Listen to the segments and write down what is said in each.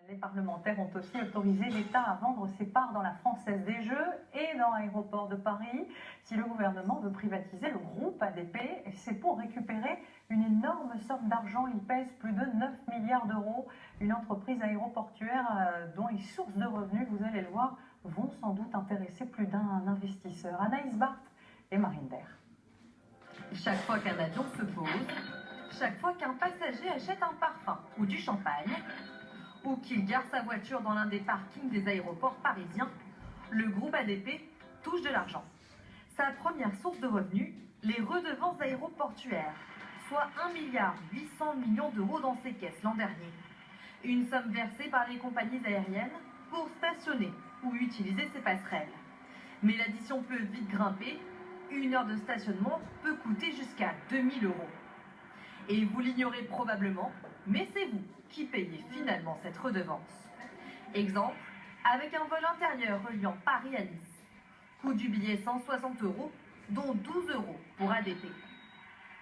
Les parlementaires ont aussi autorisé l'État à vendre ses parts dans la Française des Jeux et dans Aéroports de Paris. Si le gouvernement veut privatiser le groupe ADP, c'est pour récupérer une énorme somme d'argent. Il pèse plus de 9 milliards d'euros. Une entreprise aéroportuaire dont les sources de revenus, vous allez le voir, vont sans doute intéresser plus d'un investisseur. Anaïs Barthes et Marine Der. Chaque fois qu'un avion se pose, chaque fois qu'un passager achète un parfum ou du champagne, ou qu'il gare sa voiture dans l'un des parkings des aéroports parisiens, le groupe ADP touche de l'argent. Sa première source de revenus, les redevances aéroportuaires, soit 1,8 milliard d'euros dans ses caisses l'an dernier. Une somme versée par les compagnies aériennes pour stationner ou utiliser ces passerelles. Mais l'addition peut vite grimper. Une heure de stationnement peut coûter jusqu'à 2 000 euros. Et vous l'ignorez probablement, mais c'est vous qui payez finalement cette redevance. Exemple, avec un vol intérieur reliant Paris à Nice. Coût du billet 160 euros, dont 12 euros pour ADP.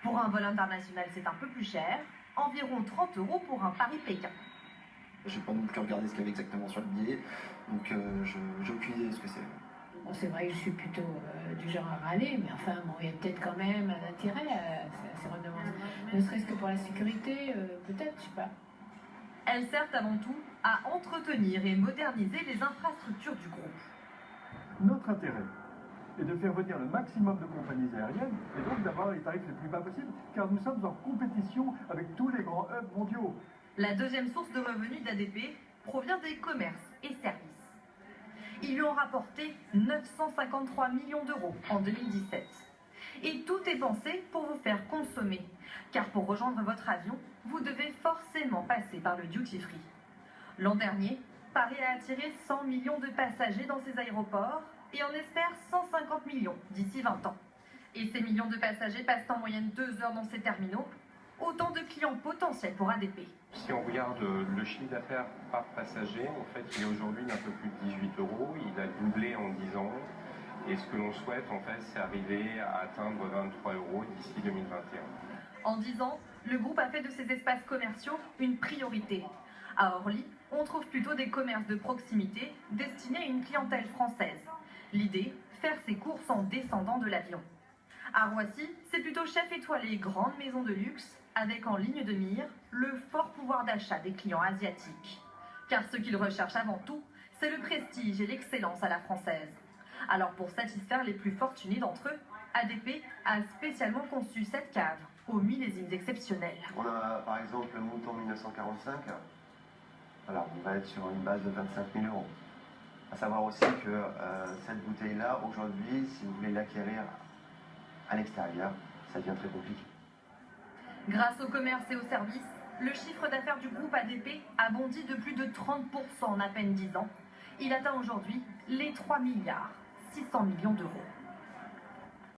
Pour un vol international, c'est un peu plus cher, environ 30 euros pour un Paris-Pékin. J'ai pas non plus regardé ce qu'il y avait exactement sur le billet, donc j'ai aucune idée de ce que c'est. Bon, c'est vrai que je suis plutôt du genre à râler, mais enfin, bon, il y a peut-être quand même un intérêt à ces redevances. Ne serait-ce que pour la sécurité, peut-être, je sais pas. Elles servent avant tout à entretenir et moderniser les infrastructures du groupe. Notre intérêt est de faire venir le maximum de compagnies aériennes et donc d'avoir les tarifs les plus bas possibles, car nous sommes en compétition avec tous les grands hubs mondiaux. La deuxième source de revenus d'ADP provient des commerces et services. Ils lui ont rapporté 953 millions d'euros en 2017. Et tout est pensé pour vous faire consommer. Car pour rejoindre votre avion, vous devez forcément passer par le duty-free. L'an dernier, Paris a attiré 100 millions de passagers dans ses aéroports et en espère 150 millions d'ici 20 ans. Et ces millions de passagers passent en moyenne 2 heures dans ces terminaux. Autant de clients potentiels pour ADP. Si on regarde le chiffre d'affaires par passager, en fait, il est aujourd'hui d'un peu plus de 18 euros. Il a doublé en 10 ans. Et ce que l'on souhaite, en fait, c'est arriver à atteindre 23 euros d'ici 2021. En 10 ans, le groupe a fait de ses espaces commerciaux une priorité. À Orly, on trouve plutôt des commerces de proximité destinés à une clientèle française. L'idée, faire ses courses en descendant de l'avion. À Roissy, c'est plutôt chef étoilé et grande maison de luxe, avec en ligne de mire le fort pouvoir d'achat des clients asiatiques. Car ce qu'ils recherchent avant tout, c'est le prestige et l'excellence à la française. Alors pour satisfaire les plus fortunés d'entre eux, ADP a spécialement conçu cette cave aux millésimes exceptionnels. On a par exemple le montant 1945, voilà, on va être sur une base de 25 000 euros. À savoir aussi que cette bouteille-là, aujourd'hui, si vous voulez l'acquérir à l'extérieur, ça devient très compliqué. Grâce au commerce et aux services, le chiffre d'affaires du groupe ADP a bondi de plus de 30% en à peine 10 ans. Il atteint aujourd'hui les 3 milliards 600 millions d'euros.